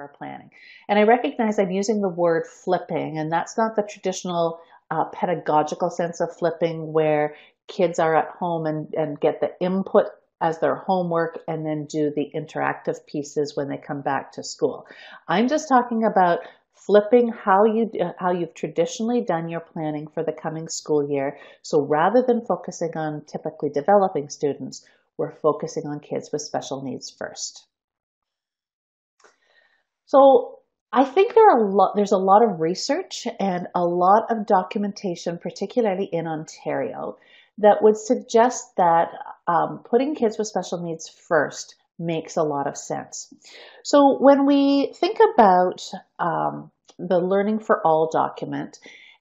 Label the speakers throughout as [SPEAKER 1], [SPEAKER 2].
[SPEAKER 1] our planning. And I recognize I'm using the word flipping, and that's not the traditional pedagogical sense of flipping where kids are at home and get the input as their homework and then do the interactive pieces when they come back to school. I'm just talking about flipping how you've traditionally done your planning for the coming school year. So rather than focusing on typically developing students, we're focusing on kids with special needs first. So I think there's a lot of research and a lot of documentation, particularly in Ontario, that would suggest that putting kids with special needs first makes a lot of sense. So when we think about the Learning for All document,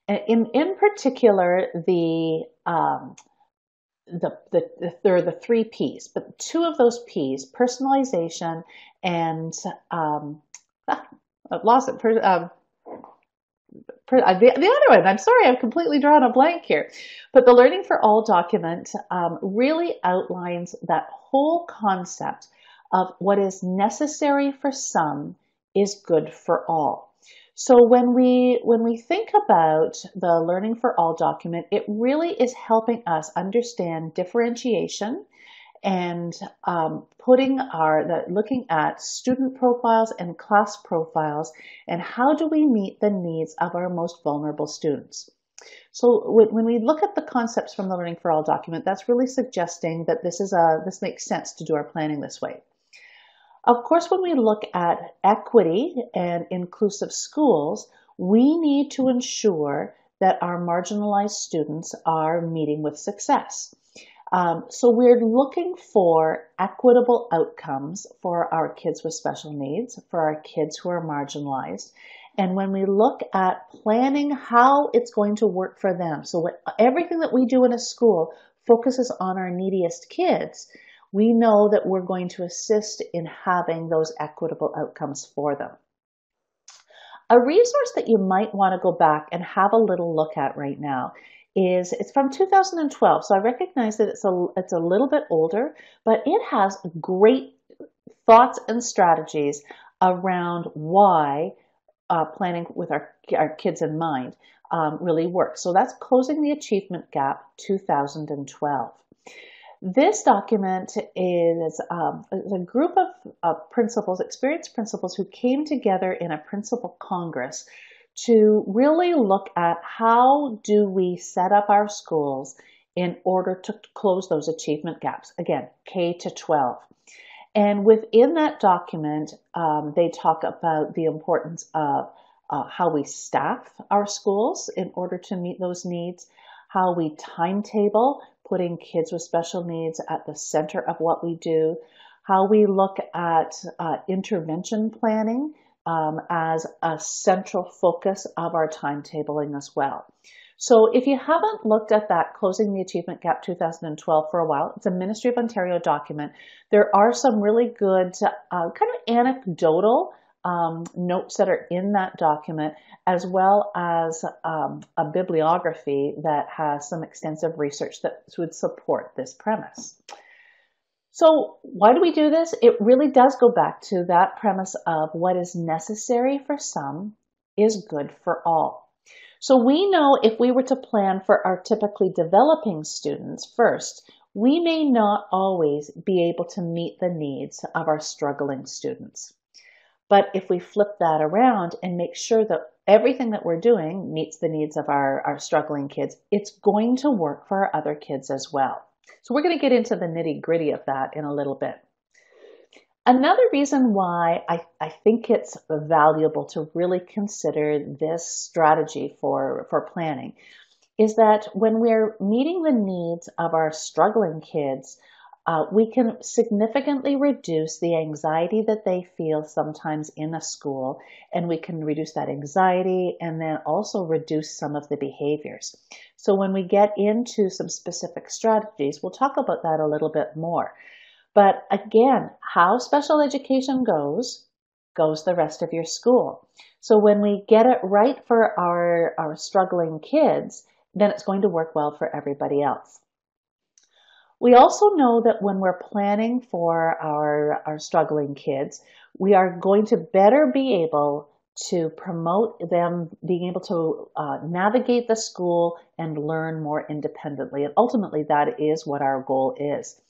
[SPEAKER 1] in particular there are the three P's, but two of those P's, personalization and I've lost it. The other one, I'm sorry, I've completely drawn a blank here. But the Learning for All document really outlines that whole concept of what is necessary for some is good for all. So when we think about the Learning for All document, it really is helping us understand differentiation and looking at student profiles and class profiles and how do we meet the needs of our most vulnerable students. So when we look at the concepts from the Learning for All document, that's really suggesting that this makes sense to do our planning this way. Of course, when we look at equity and inclusive schools, we need to ensure that our marginalized students are meeting with success. So we're looking for equitable outcomes for our kids with special needs, for our kids who are marginalized. And when we look at planning how it's going to work for them, so everything that we do in a school focuses on our neediest kids, we know that we're going to assist in having those equitable outcomes for them. A resource that you might want to go back and have a little look at right now it's from 2012. So I recognize that it's a little bit older, but it has great thoughts and strategies around why planning with our kids in mind really works. So that's Closing the Achievement Gap 2012. This document is a group of principals, experienced principals who came together in a principal congress to really look at how do we set up our schools in order to close those achievement gaps, again, K to 12. And within that document, they talk about the importance of how we staff our schools in order to meet those needs, how we timetable, putting kids with special needs at the center of what we do, how we look at intervention planning as a central focus of our timetabling as well. So if you haven't looked at that Closing the Achievement Gap 2012 for a while, it's a Ministry of Ontario document. There are some really good kind of anecdotal notes that are in that document, as well as a bibliography that has some extensive research that would support this premise. So why do we do this? It really does go back to that premise of what is necessary for some is good for all. So we know if we were to plan for our typically developing students first, we may not always be able to meet the needs of our struggling students. But if we flip that around and make sure that everything that we're doing meets the needs of our struggling kids, it's going to work for our other kids as well. So we're going to get into the nitty-gritty of that in a little bit. Another reason why I think it's valuable to really consider this strategy for planning is that when we're meeting the needs of our struggling kids, we can significantly reduce the anxiety that they feel sometimes in a school, and we can reduce that anxiety and then also reduce some of the behaviors. So when we get into some specific strategies, we'll talk about that a little bit more. But again, how special education goes the rest of your school. So when we get it right for our struggling kids, then it's going to work well for everybody else. We also know that when we're planning for our struggling kids, we are going to better be able to promote them being able to navigate the school and learn more independently. And ultimately, that is what our goal is.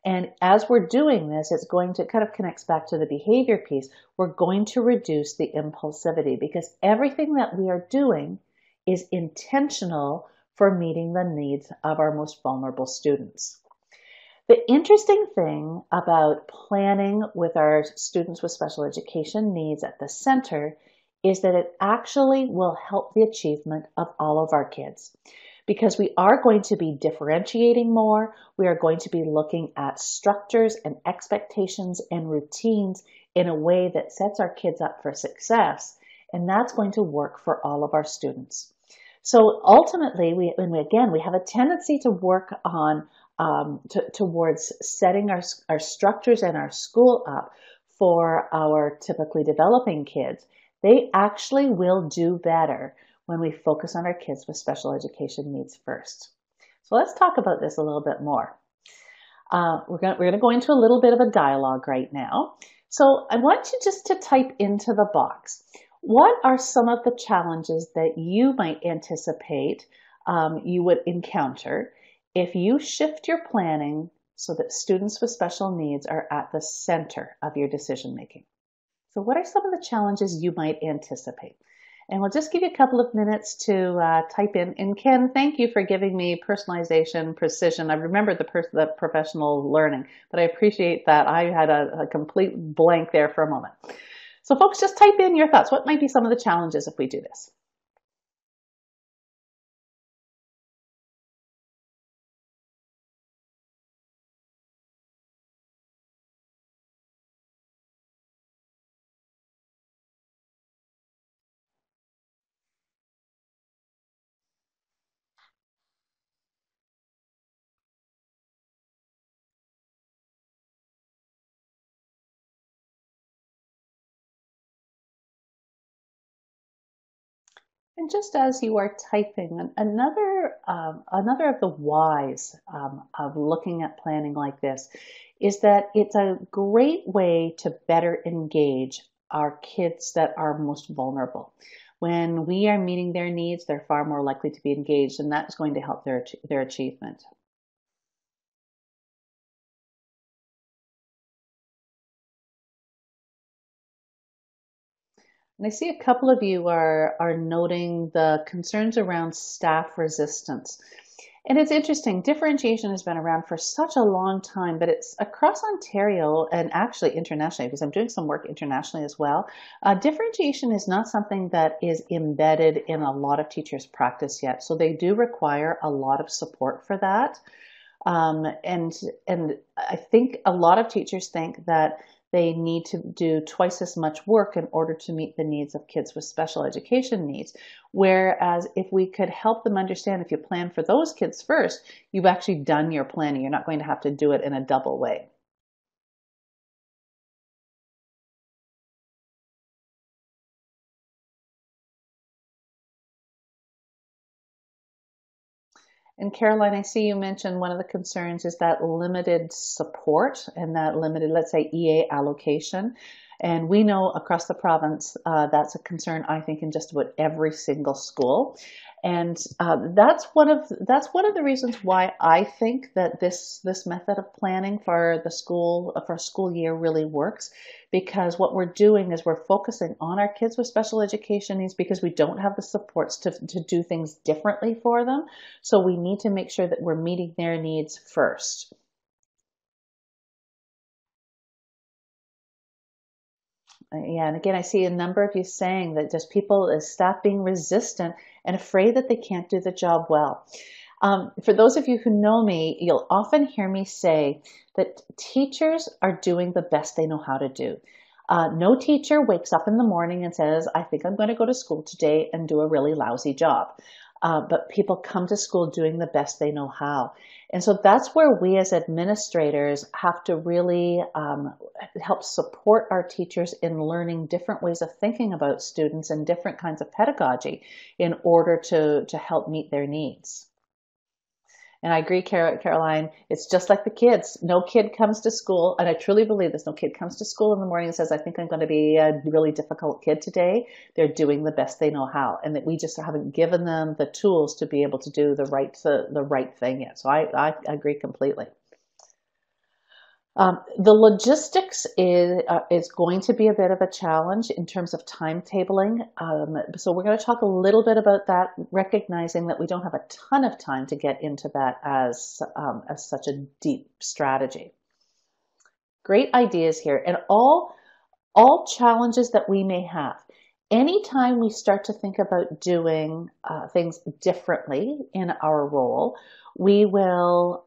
[SPEAKER 1] And as we're doing this, it's going to kind of connects back to the behavior piece. We're going to reduce the impulsivity because everything that we are doing is intentional for meeting the needs of our most vulnerable students. The interesting thing about planning with our students with special education needs at the center is that it actually will help the achievement of all of our kids. Because we are going to be differentiating more, we are going to be looking at structures and expectations and routines in a way that sets our kids up for success, and that's going to work for all of our students. So ultimately, we have a tendency to work on towards setting our structures and our school up for our typically developing kids. They actually will do better when we focus on our kids with special education needs first. So let's talk about this a little bit more. We're going to go into a little bit of a dialogue right now. So I want you just to type into the box. What are some of the challenges that you might anticipate you would encounter if you shift your planning so that students with special needs are at the center of your decision making? So what are some of the challenges you might anticipate? And we'll just give you a couple of minutes to type in. And Ken, thank you for giving me personalization, precision. I remember the professional learning, but I appreciate that. I had a complete blank there for a moment. So folks, just type in your thoughts. What might be some of the challenges if we do this? And just as you are typing, another of the whys of looking at planning like this is that it's a great way to better engage our kids that are most vulnerable. When we are meeting their needs, they're far more likely to be engaged, and that's going to help their achievement. And I see a couple of you are noting the concerns around staff resistance. And it's interesting, differentiation has been around for such a long time, but it's across Ontario and actually internationally, because I'm doing some work internationally as well. Differentiation is not something that is embedded in a lot of teachers' practice yet. So they do require a lot of support for that. And I think a lot of teachers think that they need to do twice as much work in order to meet the needs of kids with special education needs. Whereas if we could help them understand, if you plan for those kids first, you've actually done your planning. You're not going to have to do it in a double way. And Caroline, I see you mentioned one of the concerns is that limited support and that limited, let's say, EA allocation. And we know across the province that's a concern, I think, in just about every single school. And that's one of the reasons why I think that this method of planning for the school for a school year really works, because what we're doing is we're focusing on our kids with special education needs because we don't have the supports to do things differently for them. So we need to make sure that we're meeting their needs first. Yeah, and again, I see a number of you saying that just people as staff being resistant and afraid that they can't do the job well. For those of you who know me, you'll often hear me say that teachers are doing the best they know how to do. No teacher wakes up in the morning and says, I think I'm going to go to school today and do a really lousy job. But people come to school doing the best they know how. And so that's where we as administrators have to really help support our teachers in learning different ways of thinking about students and different kinds of pedagogy in order to help meet their needs. And I agree, Caroline, it's just like the kids. No kid comes to school, and I truly believe this, no kid comes to school in the morning and says, I think I'm going to be a really difficult kid today. They're doing the best they know how, and that we just haven't given them the tools to be able to do the right thing yet. So I agree completely. The logistics is going to be a bit of a challenge in terms of timetabling. So we're going to talk a little bit about that, recognizing that we don't have a ton of time to get into that as such a deep strategy. Great ideas here, and all challenges that we may have. Anytime we start to think about doing things differently in our role, we will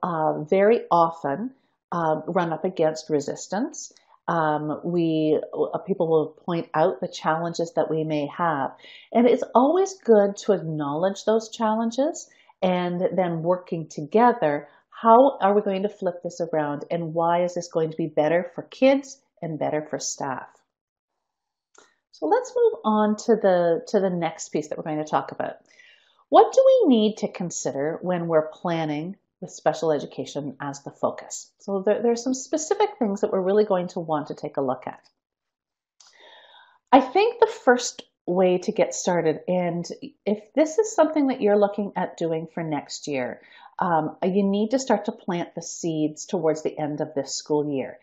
[SPEAKER 1] very often run up against resistance. People will point out the challenges that we may have. And it's always good to acknowledge those challenges and then working together. How are we going to flip this around, and why is this going to be better for kids and better for staff? So let's move on to the next piece that we're going to talk about. What do we need to consider when we're planning with special education as the focus? So there are some specific things that we're really going to want to take a look at. I think the first way to get started, and if this is something that you're looking at doing for next year, you need to start to plant the seeds towards the end of this school year.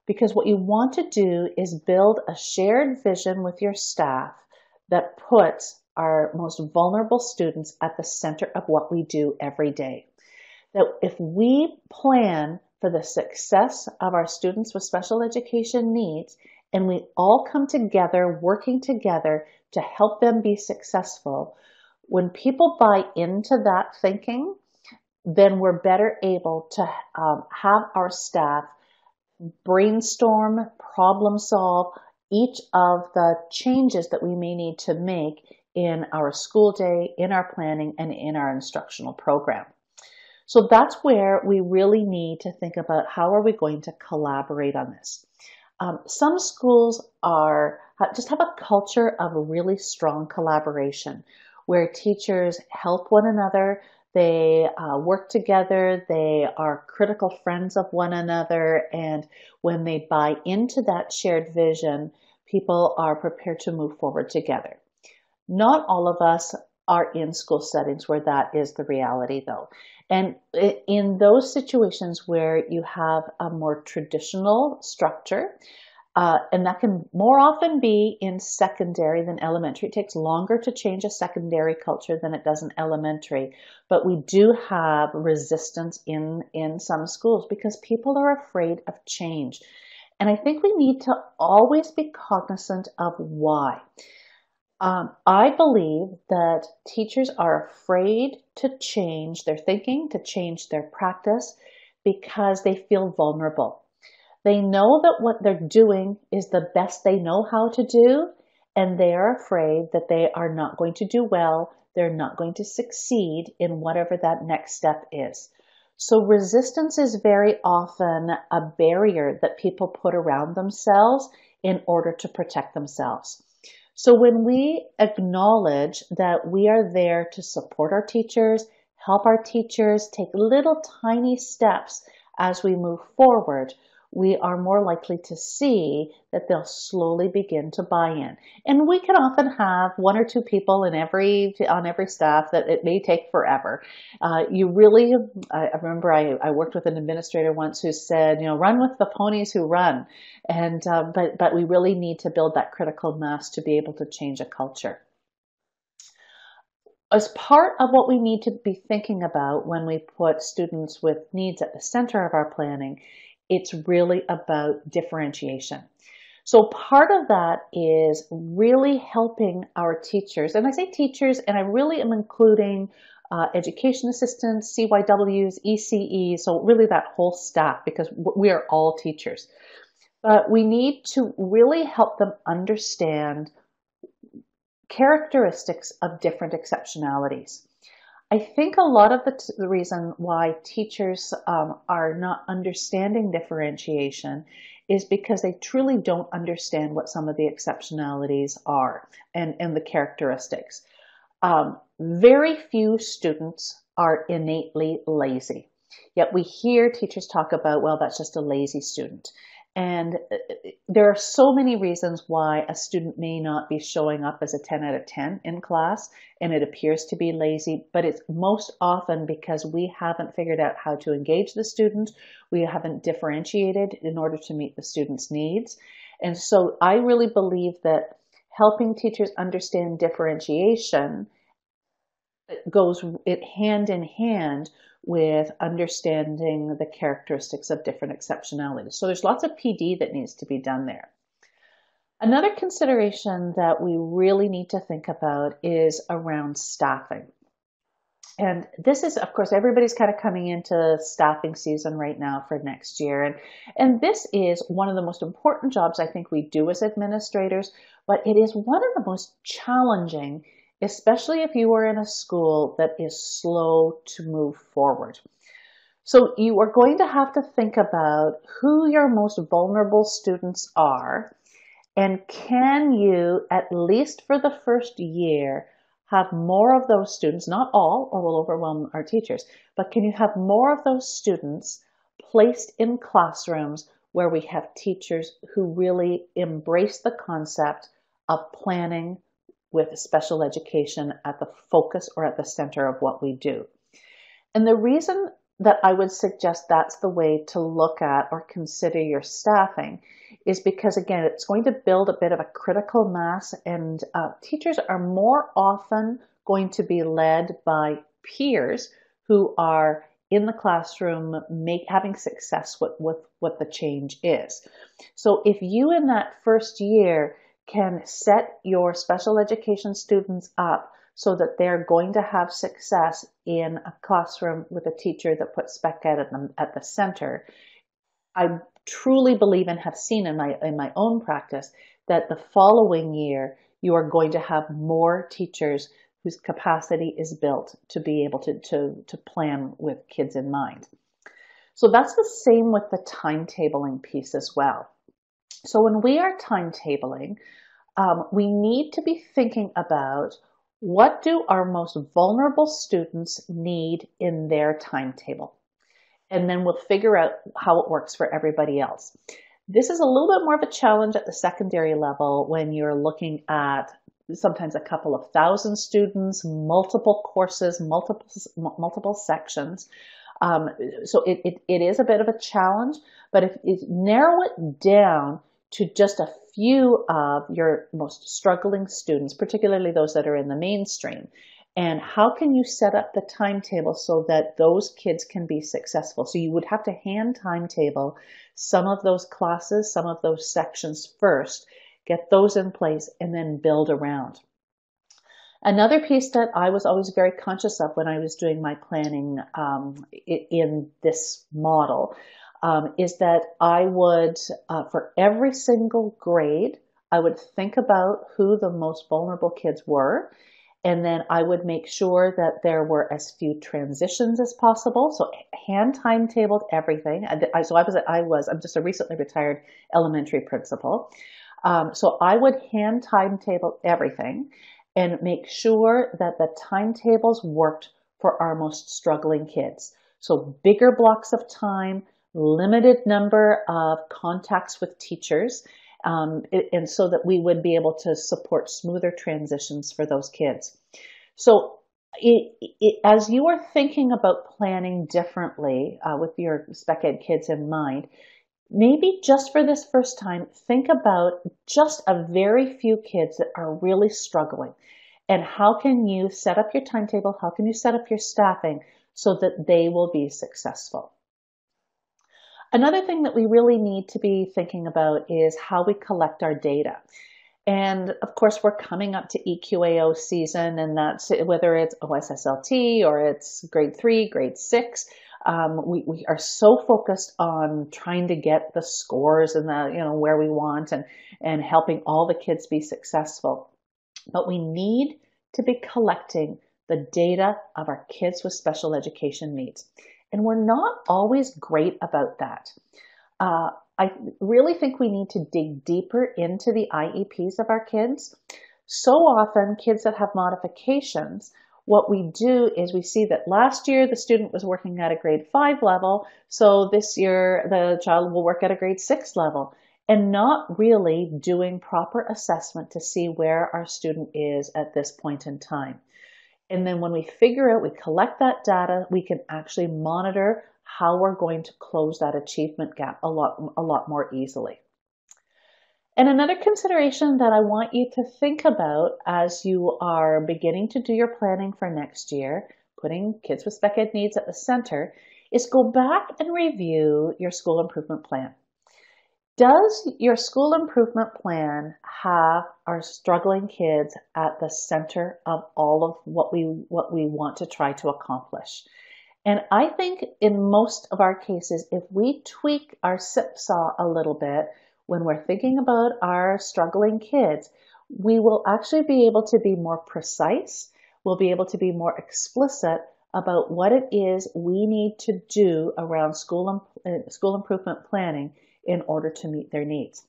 [SPEAKER 1] Because what you want to do is build a shared vision with your staff that puts our most vulnerable students at the center of what we do every day. That if we plan for the success of our students with special education needs, and we all come together, working together to help them be successful, when people buy into that thinking, then we're better able to have our staff brainstorm, problem solve each of the changes that we may need to make in our school day, in our planning, and in our instructional program. So that's where we really need to think about how are we going to collaborate on this. Some schools just have a culture of really strong collaboration where teachers help one another, they work together, they are critical friends of one another, and when they buy into that shared vision, people are prepared to move forward together. Not all of us are in school settings where that is the reality, though. And in those situations where you have a more traditional structure, and that can more often be in secondary than elementary. It takes longer to change a secondary culture than it does in elementary. But we do have resistance in some schools because people are afraid of change. And I think we need to always be cognizant of why. I believe that teachers are afraid to change their thinking, to change their practice, because they feel vulnerable. They know that what they're doing is the best they know how to do, and they are afraid that they are not going to do well, they're not going to succeed in whatever that next step is. So resistance is very often a barrier that people put around themselves in order to protect themselves. So when we acknowledge that we are there to support our teachers, help our teachers take little tiny steps as we move forward, we are more likely to see that they'll slowly begin to buy in. And we can often have one or two people on every staff that it may take forever. I remember I worked with an administrator once who said, run with the ponies who run. And but we really need to build that critical mass to be able to change a culture. As part of what we need to be thinking about when we put students with needs at the center of our planning, it's really about differentiation. So part of that is really helping our teachers, and I say teachers, and I really am including education assistants, CYWs, ECEs, so really that whole staff, because we are all teachers. But we need to really help them understand characteristics of different exceptionalities. I think a lot of the reason why teachers are not understanding differentiation is because they truly don't understand what some of the exceptionalities are and the characteristics. Very few students are innately lazy. Yet we hear teachers talk about, well, that's just a lazy student. And there are so many reasons why a student may not be showing up as a 10 out of 10 in class and it appears to be lazy, but it's most often because we haven't figured out how to engage the student. We haven't differentiated in order to meet the student's needs. And so I really believe that helping teachers understand differentiation goes hand in hand with understanding the characteristics of different exceptionalities. So there's lots of PD that needs to be done there. Another consideration that we really need to think about is around staffing. And this is, of course, everybody's kind of coming into staffing season right now for next year. And this is one of the most important jobs I think we do as administrators, but it is one of the most challenging, especially if you are in a school that is slow to move forward. So you are going to have to think about who your most vulnerable students are, and can you, at least for the first year, have more of those students, not all, or will overwhelm our teachers, but can you have more of those students placed in classrooms where we have teachers who really embrace the concept of planning with special education at the focus or at the center of what we do? And the reason that I would suggest that's the way to look at or consider your staffing is because, again, it's going to build a bit of a critical mass, and teachers are more often going to be led by peers who are in the classroom having success with what the change is. So if you in that first year can set your special education students up so that they're going to have success in a classroom with a teacher that puts spec ed at the center, I truly believe and have seen in my own practice that the following year you are going to have more teachers whose capacity is built to be able to plan with kids in mind. So that's the same with the timetabling piece as well. So when we are timetabling, we need to be thinking about, what do our most vulnerable students need in their timetable? And then we'll figure out how it works for everybody else. This is a little bit more of a challenge at the secondary level when you're looking at sometimes a couple of thousand students, multiple courses, multiple sections. So it is a bit of a challenge, but if you narrow it down to just a few of your most struggling students, particularly those that are in the mainstream, and how can you set up the timetable so that those kids can be successful? So you would have to hand timetable some of those classes, some of those sections first, get those in place, and then build around. Another piece that I was always very conscious of when I was doing my planning in this model is that I would, for every single grade, I would think about who the most vulnerable kids were. And then I would make sure that there were as few transitions as possible. So hand timetabled everything. I'm just a recently retired elementary principal. So I would hand timetable everything and make sure that the timetables worked for our most struggling kids. So bigger blocks of time, limited number of contacts with teachers, and so that we would be able to support smoother transitions for those kids. So as you are thinking about planning differently with your spec ed kids in mind, maybe just for this first time, think about just a very few kids that are really struggling, and how can you set up your timetable, how can you set up your staffing so that they will be successful. Another thing that we really need to be thinking about is how we collect our data. And of course, we're coming up to EQAO season, and that's whether it's OSSLT or it's grade 3, grade 6. We are so focused on trying to get the scores and where we want and helping all the kids be successful. But we need to be collecting the data of our kids with special education needs. And we're not always great about that. I really think we need to dig deeper into the IEPs of our kids. So often, kids that have modifications what we do is we see that last year the student was working at a grade 5 level, so this year the child will work at a grade 6 level, and not really doing proper assessment to see where our student is at this point in time. And then when we figure out, we collect that data, we can actually monitor how we're going to close that achievement gap a lot more easily. And another consideration that I want you to think about as you are beginning to do your planning for next year, putting kids with special ed needs at the center, is go back and review your school improvement plan. Does your school improvement plan have our struggling kids at the center of all of what we want to try to accomplish? And I think in most of our cases, if we tweak our SIP saw a little bit, when we're thinking about our struggling kids, we will actually be able to be more precise. We'll be able to be more explicit about what it is we need to do around school improvement planning in order to meet their needs.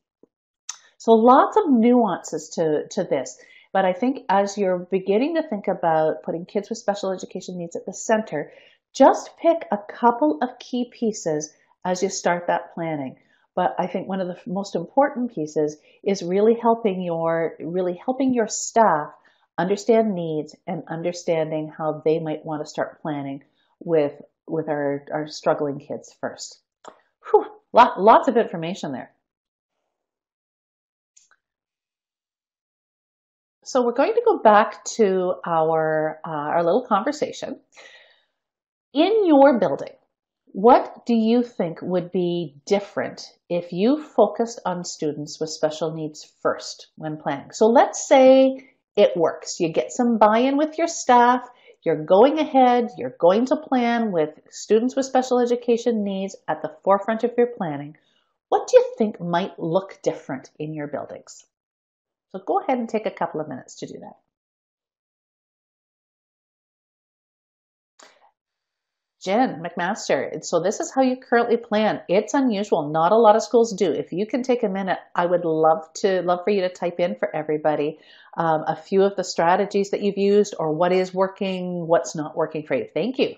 [SPEAKER 1] So lots of nuances to this, but I think as you're beginning to think about putting kids with special education needs at the center, just pick a couple of key pieces as you start that planning. But I think one of the most important pieces is really helping your staff understand needs and understanding how they might want to start planning with our struggling kids first. Whew, lots of information there. So we're going to go back to our little conversation. In your building, what do you think would be different if you focused on students with special needs first when planning? So let's say it works. You get some buy-in with your staff. You're going ahead. You're going to plan with students with special education needs at the forefront of your planning. What do you think might look different in your buildings? So go ahead and take a couple of minutes to do that. Jen McMaster, so this is how you currently plan. It's unusual. Not a lot of schools do. If you can take a minute, I would love for you to type in for everybody a few of the strategies that you've used or what is working, what's not working for you. Thank you.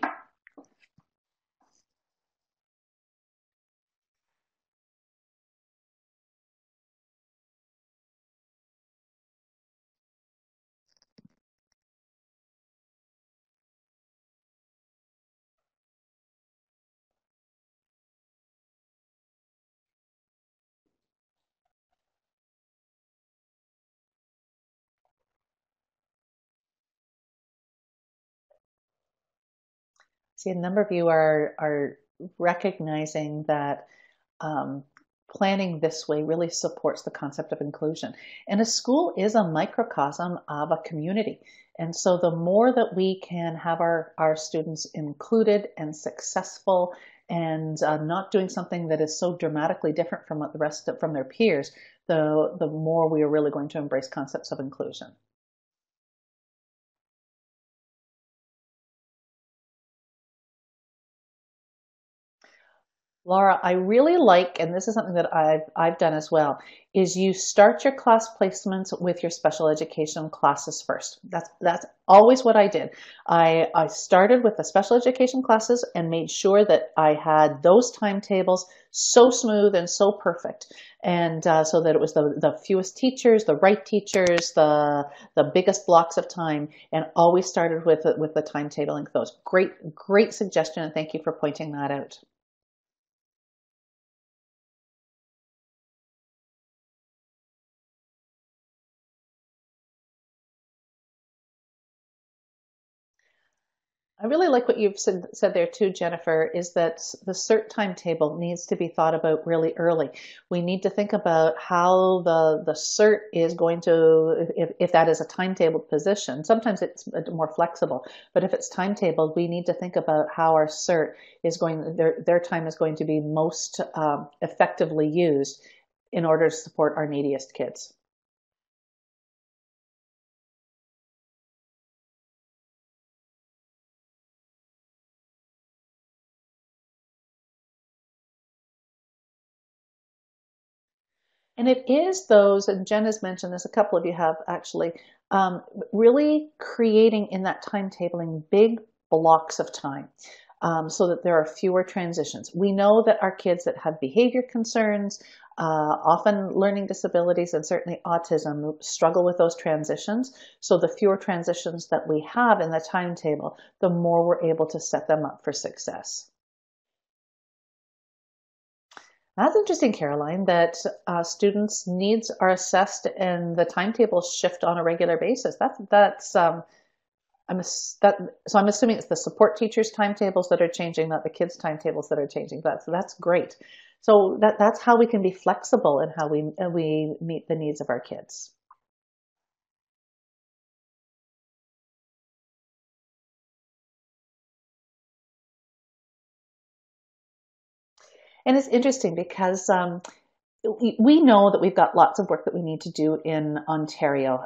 [SPEAKER 1] See, a number of you are recognizing that planning this way really supports the concept of inclusion. And a school is a microcosm of a community. And so the more that we can have our students included and successful and not doing something that is so dramatically different from what from their peers, the more we are really going to embrace concepts of inclusion. Laura, I really like, and this is something that I've done as well, is you start your class placements with your special education classes first. That's always what I did. I started with the special education classes and made sure that I had those timetables so smooth and so perfect, and so that it was the fewest teachers, the right teachers, the biggest blocks of time, and always started with the timetabling for those. Great suggestion, and thank you for pointing that out. I really like what you've said there too, Jennifer, is that the CERT timetable needs to be thought about really early. We need to think about how the CERT is going to, if that is a timetabled position, sometimes it's more flexible, but if it's timetabled, we need to think about how our CERT is going, their time is going to be most effectively used in order to support our neediest kids. And it is those, and Jen has mentioned this, a couple of you have actually, um, really creating in that timetabling big blocks of time so that there are fewer transitions. We know that our kids that have behavior concerns, often learning disabilities, and certainly autism struggle with those transitions. So the fewer transitions that we have in the timetable, the more we're able to set them up for success. That's interesting, Caroline, that students' needs are assessed and the timetables shift on a regular basis. So I'm assuming it's the support teachers' timetables that are changing, not the kids' timetables that are changing. That's great. So that's how we can be flexible in how we meet the needs of our kids. And it's interesting because we know that we've got lots of work that we need to do in Ontario,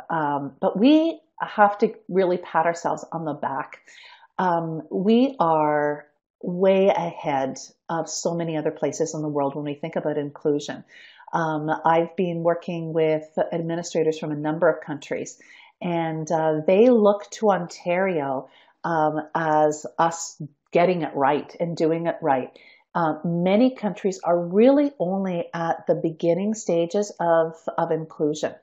[SPEAKER 1] but we have to really pat ourselves on the back. We are way ahead of so many other places in the world when we think about inclusion. I've been working with administrators from a number of countries, and they look to Ontario as us getting it right and doing it right. Many countries are really only at the beginning stages of inclusion.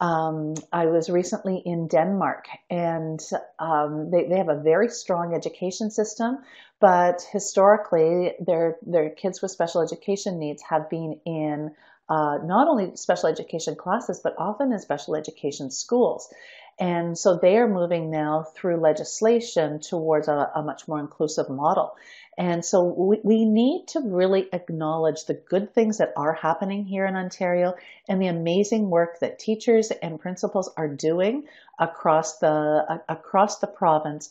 [SPEAKER 1] I was recently in Denmark, and they have a very strong education system, but historically their kids with special education needs have been in not only special education classes, but often in special education schools. And so they are moving now through legislation towards a much more inclusive model. And so we need to really acknowledge the good things that are happening here in Ontario and the amazing work that teachers and principals are doing across the province.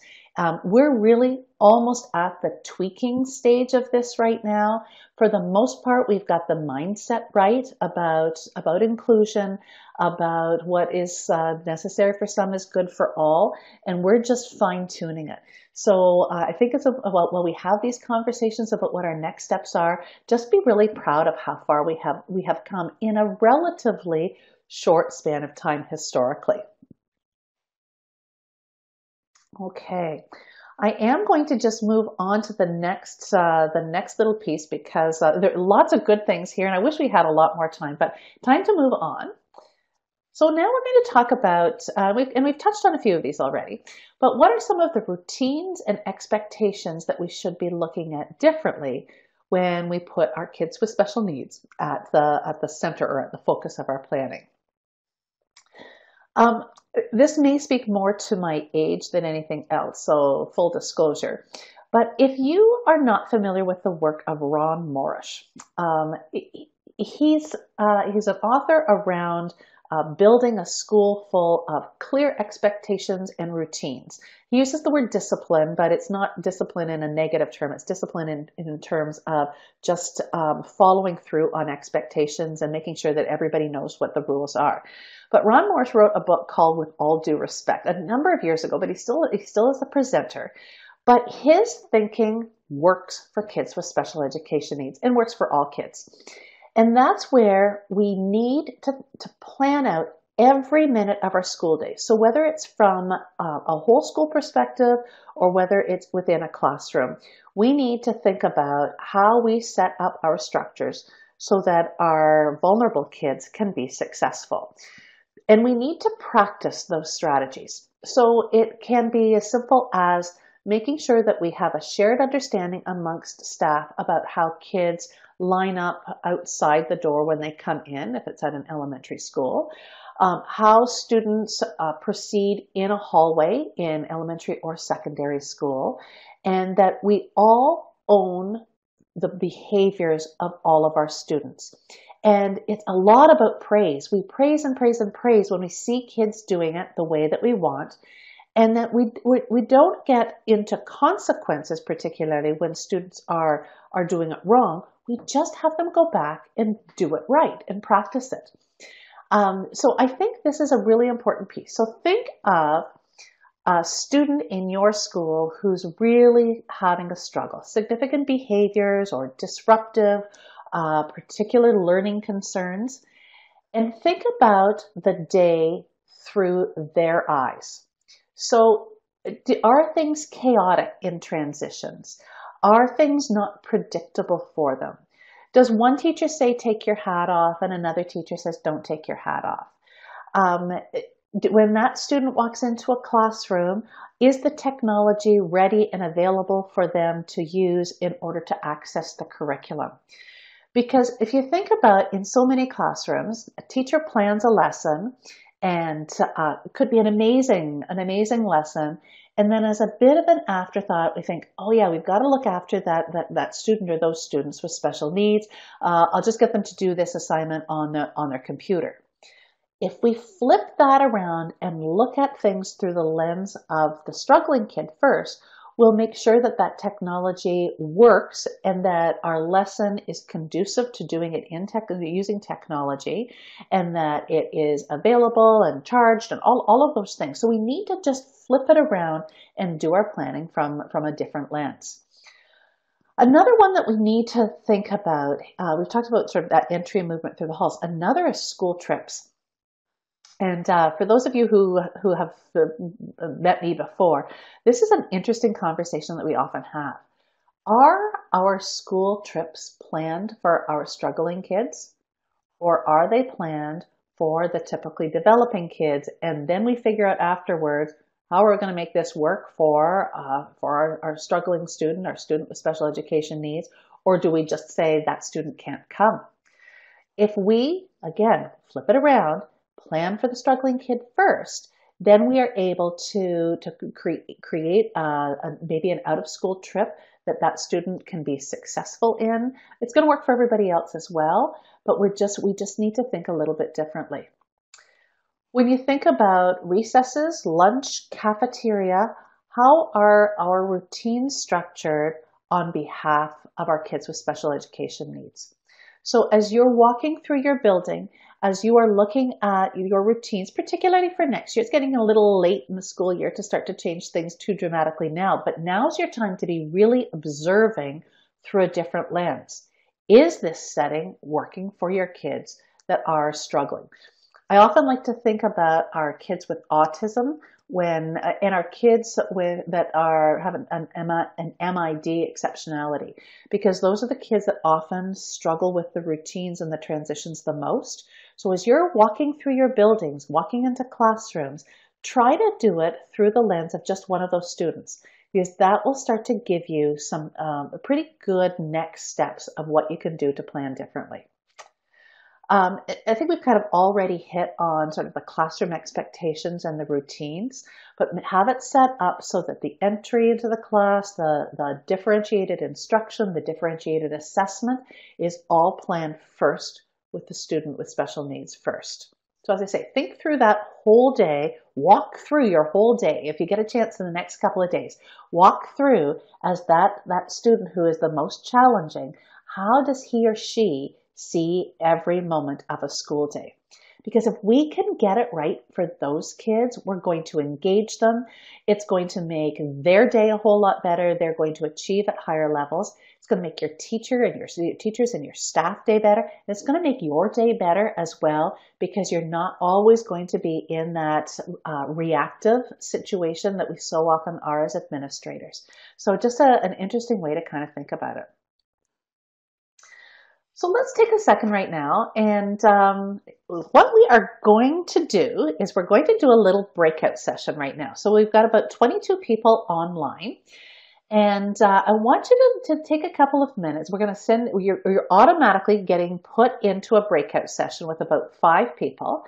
[SPEAKER 1] We're really almost at the tweaking stage of this right now. For the most part, we've got the mindset right about inclusion, about what is necessary for some is good for all, and we're just fine-tuning it. So I think it's about when we have these conversations about what our next steps are, just be really proud of how far we have come in a relatively short span of time historically. Okay. I am going to just move on to the next little piece because there are lots of good things here, and I wish we had a lot more time. But time to move on. So now we're going to talk about, we've touched on a few of these already, but what are some of the routines and expectations that we should be looking at differently when we put our kids with special needs at the center or at the focus of our planning? Um, this may speak more to my age than anything else, so full disclosure. But if you are not familiar with the work of Ron Morrish, he's an author around building a school full of clear expectations and routines. He uses the word discipline, but it's not discipline in a negative term. It's discipline in terms of just following through on expectations and making sure that everybody knows what the rules are. But Ron Morris wrote a book called With All Due Respect a number of years ago, but he still is a presenter. But his thinking works for kids with special education needs and works for all kids. And that's where we need to plan out every minute of our school day. So whether it's from a whole school perspective or whether it's within a classroom, we need to think about how we set up our structures so that our vulnerable kids can be successful. And we need to practice those strategies. So it can be as simple as making sure that we have a shared understanding amongst staff about how kids line up outside the door when they come in, if it's at an elementary school, how students proceed in a hallway in elementary or secondary school, and that we all own the behaviors of all of our students. And it's a lot about praise. We praise and praise and praise when we see kids doing it the way that we want. And that we don't get into consequences, particularly when students are doing it wrong. We just have them go back and do it right and practice it. So I think this is a really important piece. So think of a student in your school who's really having a struggle, significant behaviors or disruptive, particular learning concerns, and think about the day through their eyes. So are things chaotic in transitions? Are things not predictable for them? Does one teacher say, take your hat off, and another teacher says, don't take your hat off? When that student walks into a classroom, is the technology ready and available for them to use in order to access the curriculum? Because if you think about, in so many classrooms, a teacher plans a lesson, and it could be an amazing lesson. And then as a bit of an afterthought, we think, oh yeah, we've got to look after that student or those students with special needs. I'll just get them to do this assignment on their computer. If we flip that around and look at things through the lens of the struggling kid first, we'll make sure that that technology works and that our lesson is conducive to doing it using technology, and that it is available and charged and all of those things. So we need to just flip it around and do our planning from a different lens. Another one that we need to think about, we've talked about sort of that entry and movement through the halls. Another is school trips. And for those of you who have met me before, this is an interesting conversation that we often have. Are our school trips planned for our struggling kids, or are they planned for the typically developing kids? And then we figure out afterwards how we're going to make this work for our struggling student, our student with special education needs, or do we just say that student can't come? If we, again, flip it around, plan for the struggling kid first, then we are able to create maybe an out-of-school trip that student can be successful in. It's going to work for everybody else as well, but we just need to think a little bit differently. When you think about recesses, lunch, cafeteria, how are our routines structured on behalf of our kids with special education needs? So as you're walking through your building, as you are looking at your routines, particularly for next year, it's getting a little late in the school year to start to change things too dramatically now, but now's your time to be really observing through a different lens. Is this setting working for your kids that are struggling? I often like to think about our kids with autism and our kids that have an MID exceptionality, because those are the kids that often struggle with the routines and the transitions the most. So as you're walking through your buildings, walking into classrooms, try to do it through the lens of just one of those students, because that will start to give you some pretty good next steps of what you can do to plan differently. I think we've kind of already hit on sort of the classroom expectations and the routines, but have it set up so that the entry into the class, the differentiated instruction, the differentiated assessment is all planned first with the student with special needs first. So as I say, think through that whole day, walk through your whole day. If you get a chance in the next couple of days, walk through as that student who is the most challenging. How does he or she see every moment of a school day? Because if we can get it right for those kids, we're going to engage them. It's going to make their day a whole lot better. They're going to achieve at higher levels. It's going to make your teachers and your staff day better. And it's going to make your day better as well, because you're not always going to be in that reactive situation that we so often are as administrators. So just an interesting way to kind of think about it. So let's take a second right now, and what we are going to do is we're going to do a little breakout session right now. So we've got about 22 people online, and I want you to take a couple of minutes. We're going to you're automatically getting put into a breakout session with about 5 people.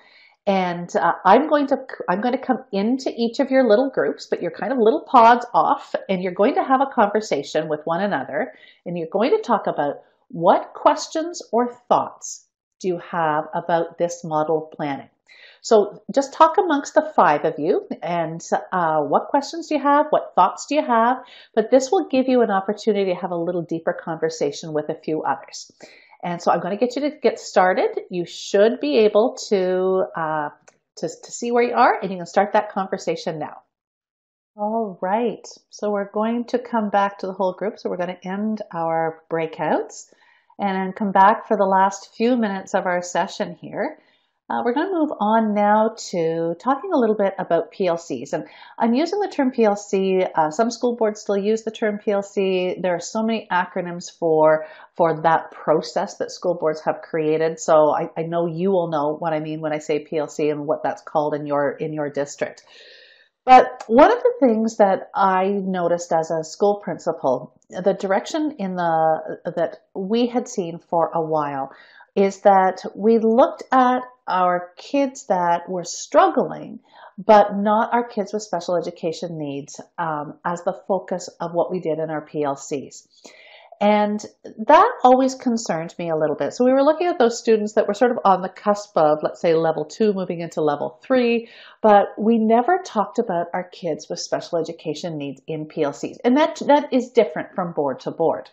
[SPEAKER 1] And I'm going to come into each of your little groups, but you're kind of little pods off, and you're going to have a conversation with one another, and you're going to talk about what questions or thoughts do you have about this model planning. So just talk amongst the 5 of you, and what questions do you have? What thoughts do you have? But this will give you an opportunity to have a little deeper conversation with a few others. And so I'm going to get you to get started. You should be able to see where you are, and you can start that conversation now. All right, so we're going to come back to the whole group. So we're going to end our breakouts and then come back for the last few minutes of our session here. We're going to move on now to talking a little bit about PLCs. And I'm using the term PLC. Some school boards still use the term PLC. There are so many acronyms for that process that school boards have created. So I know you will know what I mean when I say PLC and what that's called in your district. But one of the things that I noticed as a school principal, the direction that we had seen for a while is that we looked at our kids that were struggling, but not our kids with special education needs as the focus of what we did in our PLCs. And that always concerned me a little bit. So we were looking at those students that were sort of on the cusp of, let's say, level 2 moving into level 3, but we never talked about our kids with special education needs in PLCs. And that is different from board to board.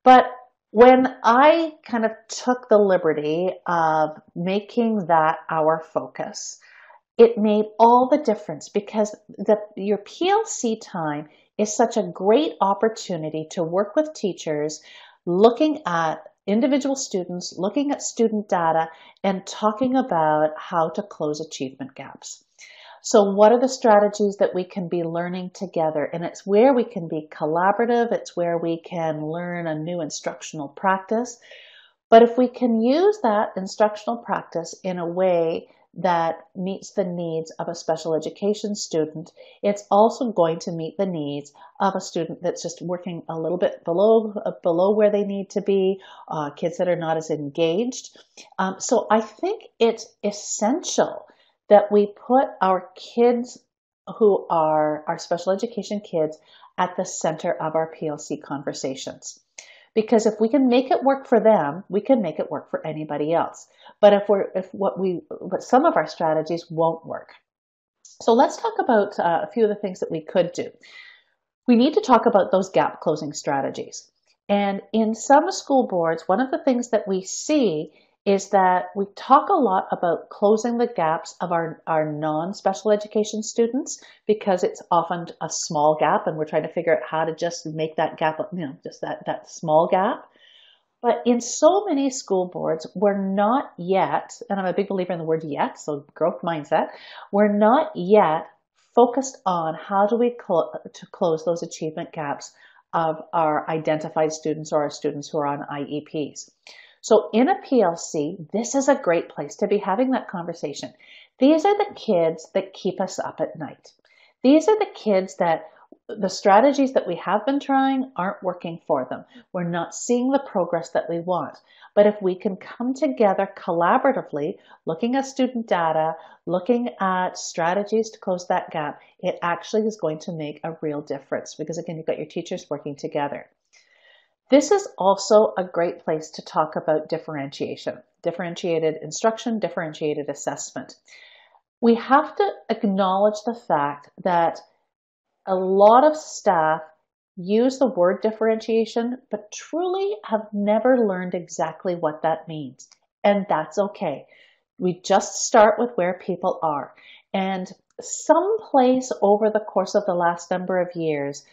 [SPEAKER 1] But when I kind of took the liberty of making that our focus, it made all the difference because your PLC time is such a great opportunity to work with teachers, looking at individual students, looking at student data, and talking about how to close achievement gaps. So what are the strategies that we can be learning together? And it's where we can be collaborative. It's where we can learn a new instructional practice. But if we can use that instructional practice in a way that meets the needs of a special education student, it's also going to meet the needs of a student that's just working a little bit below where they need to be, kids that are not as engaged. So I think it's essential that we put our kids who are our special education kids at the center of our PLC conversations. Because if we can make it work for them, we can make it work for anybody else. But but some of our strategies won't work. So let's talk about a few of the things that we could do. We need to talk about those gap closing strategies. And in some school boards, one of the things that we see is that we talk a lot about closing the gaps of our non-special education students because it's often a small gap and we're trying to figure out how to just make that gap, just that small gap. But in so many school boards, we're not yet, and I'm a big believer in the word yet, so growth mindset, we're not yet focused on how do we close those achievement gaps of our identified students or our students who are on IEPs. So in a PLC, this is a great place to be having that conversation. These are the kids that keep us up at night. These are the kids that the strategies that we have been trying aren't working for them. We're not seeing the progress that we want. But if we can come together collaboratively, looking at student data, looking at strategies to close that gap, it actually is going to make a real difference because again, you've got your teachers working together. This is also a great place to talk about differentiation, differentiated instruction, differentiated assessment. We have to acknowledge the fact that a lot of staff use the word differentiation, but truly have never learned exactly what that means. And that's okay. We just start with where people are. And someplace over the course of the last number of years,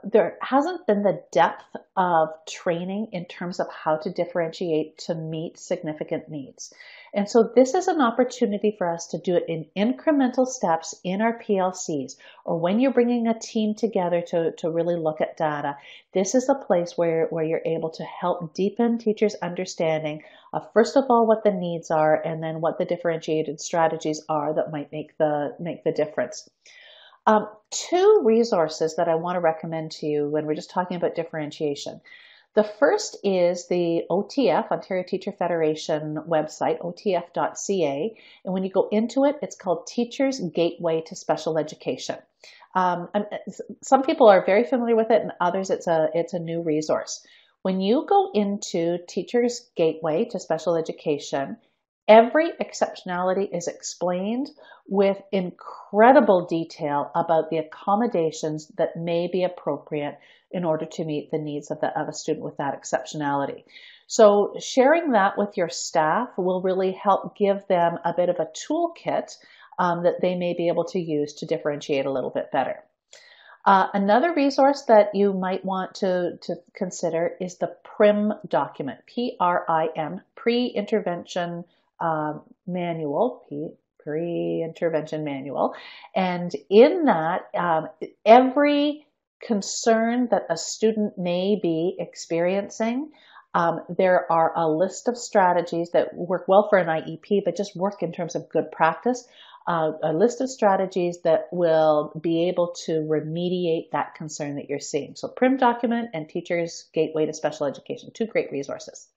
[SPEAKER 1] there hasn't been the depth of training in terms of how to differentiate to meet significant needs. And so this is an opportunity for us to do it in incremental steps in our PLCs, or when you're bringing a team together to really look at data. This is a place where you're able to help deepen teachers' understanding of, first of all, what the needs are, and then what the differentiated strategies are that might make the difference. Two resources that I want to recommend to you when we're just talking about differentiation. The first is the OTF, Ontario Teacher Federation website, otf.ca. And when you go into it, it's called Teachers Gateway to Special Education. Some people are very familiar with it and others it's a new resource. When you go into Teachers Gateway to Special Education, every exceptionality is explained with incredible detail about the accommodations that may be appropriate in order to meet the needs of a student with that exceptionality. So sharing that with your staff will really help give them a bit of a toolkit that they may be able to use to differentiate a little bit better. Another resource that you might want to consider is the PRIM document, P-R-I-M, Pre-Intervention manual, pre-intervention manual. And in that, every concern that a student may be experiencing, there are a list of strategies that work well for an IEP, but just work in terms of good practice. A list of strategies that will be able to remediate that concern that you're seeing. So PRIM document and Teacher's Gateway to Special Education, two great resources.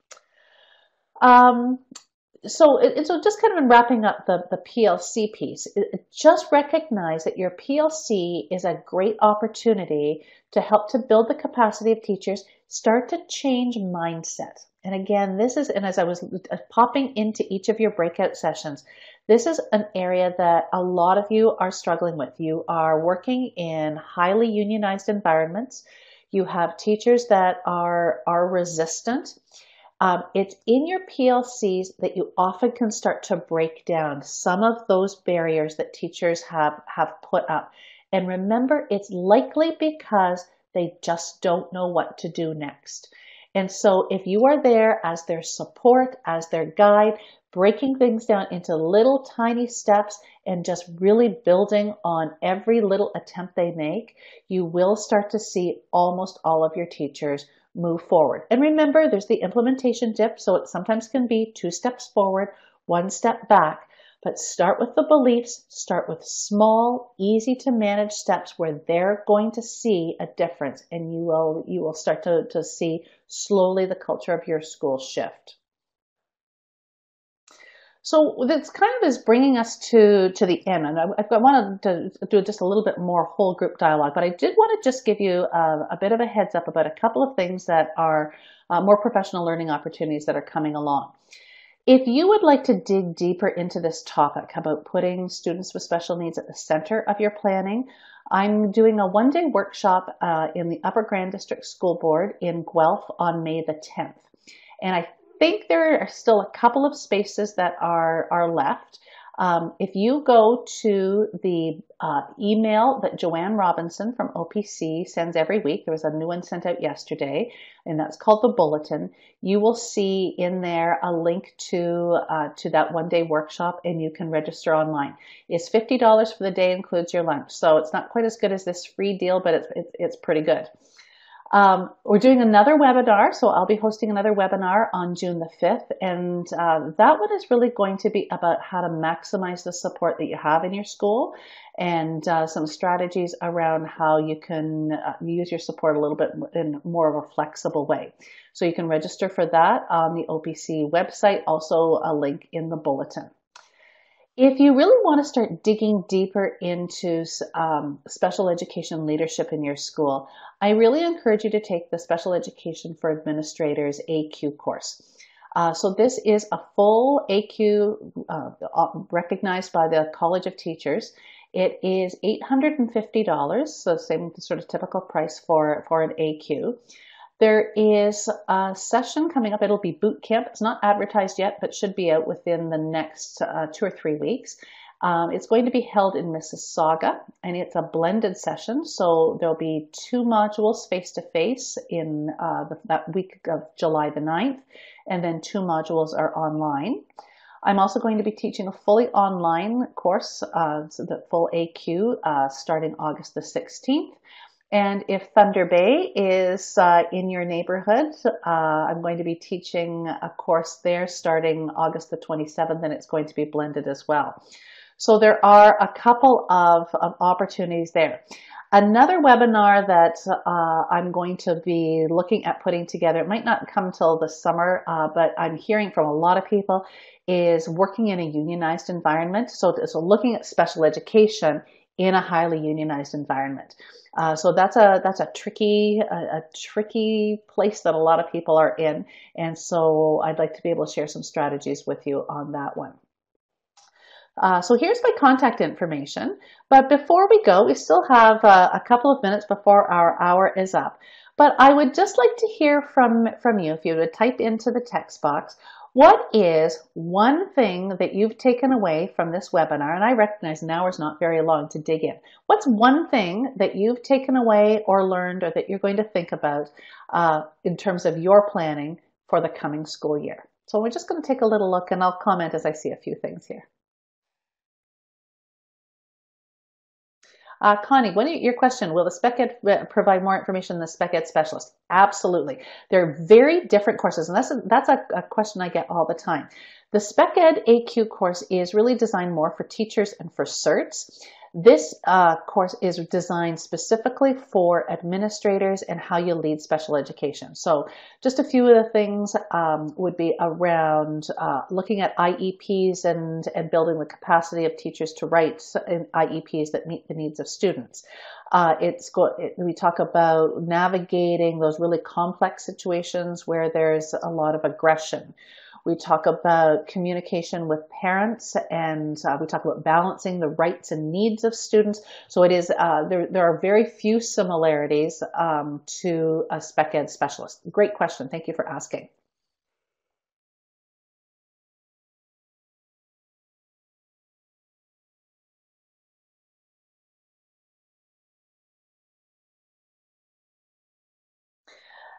[SPEAKER 1] So just kind of in wrapping up the PLC piece, just recognize that your PLC is a great opportunity to help to build the capacity of teachers, start to change mindset. And again, this is, and as I was popping into each of your breakout sessions, this is an area that a lot of you are struggling with. You are working in highly unionized environments. You have teachers that are resistant. It's in your PLCs that you often can start to break down some of those barriers that teachers have put up. And remember, it's likely because they just don't know what to do next. And so if you are there as their support, as their guide, breaking things down into little tiny steps and just really building on every little attempt they make, you will start to see almost all of your teachers move forward. And remember, there's the implementation dip, so it sometimes can be 2 steps forward, 1 step back. But start with the beliefs, start with small, easy to manage steps where they're going to see a difference, and you will start to see slowly the culture of your school shift. So this kind of is bringing us to the end, and I wanted to do just a little bit more whole group dialogue, but I did want to just give you a bit of a heads up about a couple of things that are more professional learning opportunities that are coming along. If you would like to dig deeper into this topic about putting students with special needs at the center of your planning, I'm doing a one-day workshop in the Upper Grand District School Board in Guelph on May the 10th. And I think there are still a couple of spaces that are left. If you go to the email that Joanne Robinson from OPC sends every week, there was a new one sent out yesterday, and that's called the Bulletin. You will see in there a link to that one-day workshop, and you can register online. It's $50 for the day, includes your lunch. So it's not quite as good as this free deal, but it's pretty good. We're doing another webinar, so I'll be hosting another webinar on June the 5th, and that one is really going to be about how to maximize the support that you have in your school, and some strategies around how you can use your support a little bit in more of a flexible way. So you can register for that on the OPC website, also a link in the bulletin. If you really want to start digging deeper into special education leadership in your school, I really encourage you to take the Special Education for Administrators AQ course. So this is a full AQ recognized by the College of Teachers. It is $850, so same sort of typical price for an AQ. There is a session coming up. It'll be boot camp. It's not advertised yet, but should be out within the next 2 or 3 weeks. It's going to be held in Mississauga, and it's a blended session. So there'll be 2 modules face-to-face in that week of July the 9th, and then 2 modules are online. I'm also going to be teaching a fully online course, so the full AQ, starting August the 16th. And if Thunder Bay is in your neighborhood, I'm going to be teaching a course there starting August the 27th, and it's going to be blended as well. So there are a couple of opportunities there. Another webinar that I'm going to be looking at putting together, it might not come till the summer, but I'm hearing from a lot of people, is working in a unionized environment. So looking at special education in a highly unionized environment. So that's a tricky place that a lot of people are in, and so I'd like to be able to share some strategies with you on that one. So here's my contact information, but before we go, we still have a couple of minutes before our hour is up. But I would just like to hear from you, if you would type into the text box, what is one thing that you've taken away from this webinar? And I recognize an hour is not very long to dig in. What's one thing that you've taken away or learned, or that you're going to think about in terms of your planning for the coming school year? So we're just going to take a little look, and I'll comment as I see a few things here. Connie, your question, will the spec ed provide more information than the spec ed specialist? Absolutely. They're very different courses, and that's a question I get all the time. The spec ed AQ course is really designed more for teachers and for certs. This course is designed specifically for administrators and how you lead special education. So just a few of the things would be around looking at IEPs and building the capacity of teachers to write IEPs that meet the needs of students. We talk about navigating those really complex situations where there's a lot of aggression. We talk about communication with parents, and we talk about balancing the rights and needs of students. So it is there are very few similarities to a spec ed specialist. Great question. Thank you for asking.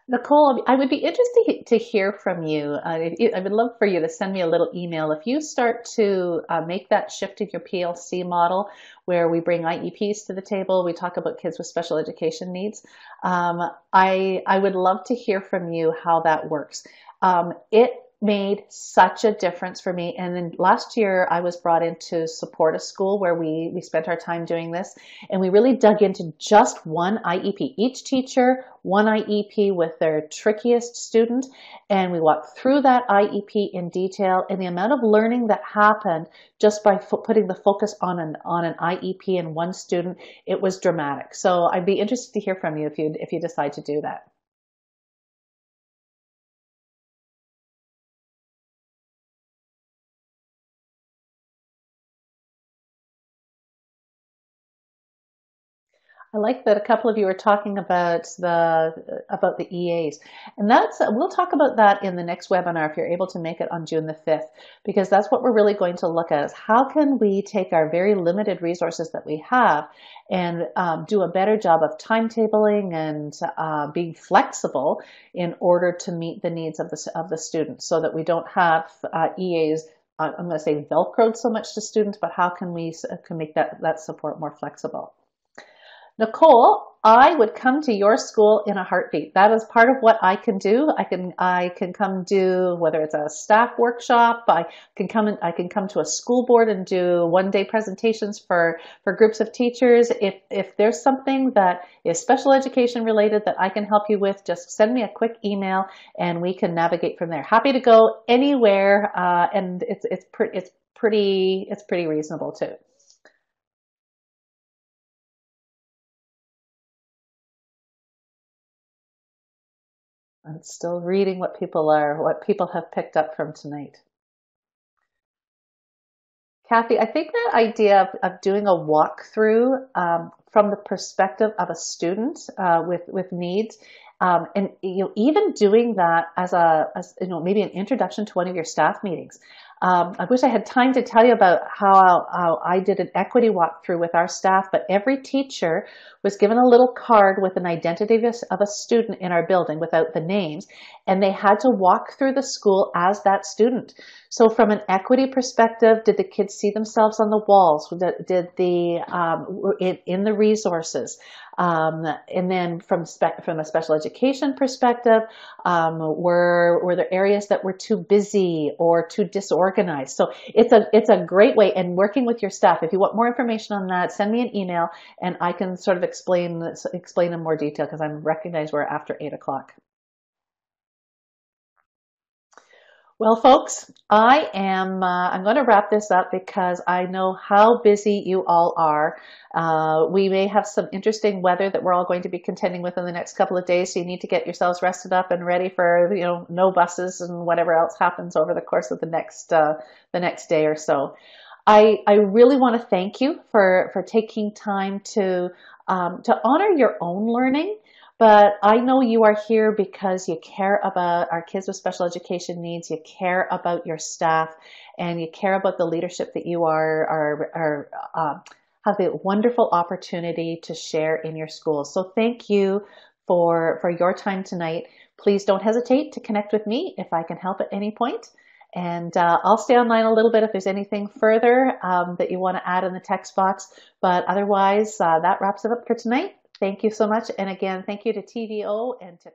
[SPEAKER 1] Nicole, I would be interested to hear from you. I would love for you to send me a little email. If you start to make that shift in your PLC model where we bring IEPs to the table, we talk about kids with special education needs, I would love to hear from you how that works. It made such a difference for me. And then last year I was brought in to support a school where we spent our time doing this, and we really dug into just one IEP. Each teacher, one IEP with their trickiest student, and we walked through that IEP in detail, and the amount of learning that happened just by putting the focus on an IEP and one student, it was dramatic. So I'd be interested to hear from you if you decide to do that. I like that a couple of you are talking about the EAs, and we'll talk about that in the next webinar if you're able to make it on June the 5th, because that's what we're really going to look at, is how can we take our very limited resources that we have and do a better job of timetabling and being flexible in order to meet the needs of the students, so that we don't have EAs. I'm going to say velcroed so much to students, but how can we can make that support more flexible? Nicole, I would come to your school in a heartbeat. That is part of what I can do. I can come do, whether it's a staff workshop, I can come to a school board and do one-day presentations for groups of teachers. If there's something that is special education related that I can help you with, just send me a quick email and we can navigate from there. Happy to go anywhere, and it's pretty reasonable too. I'm still reading what people have picked up from tonight. Kathy, I think that idea of doing a walkthrough from the perspective of a student with needs, and even doing that as maybe an introduction to one of your staff meetings. I wish I had time to tell you about how I did an equity walkthrough with our staff, but every teacher was given a little card with an identity of a student in our building without the names, and they had to walk through the school as that student. So from an equity perspective, did the kids see themselves on the walls? Did in the resources? And then from a special education perspective, were there areas that were too busy or too disorganized? So it's a great way. And working with your staff, if you want more information on that, send me an email and I can sort of explain in more detail, because I recognize we're after 8 o'clock. Well, folks, I'm going to wrap this up because I know how busy you all are. We may have some interesting weather that we're all going to be contending with in the next couple of days, so you need to get yourselves rested up and ready for no buses and whatever else happens over the course of the next day or so. I really want to thank you for taking time to honor your own learning. But I know you are here because you care about our kids with special education needs, you care about your staff, and you care about the leadership that you have the wonderful opportunity to share in your schools. So thank you for your time tonight. Please don't hesitate to connect with me if I can help at any point. And I'll stay online a little bit if there's anything further that you want to add in the text box. But otherwise, that wraps it up for tonight. Thank you so much. And again, thank you to TVO and to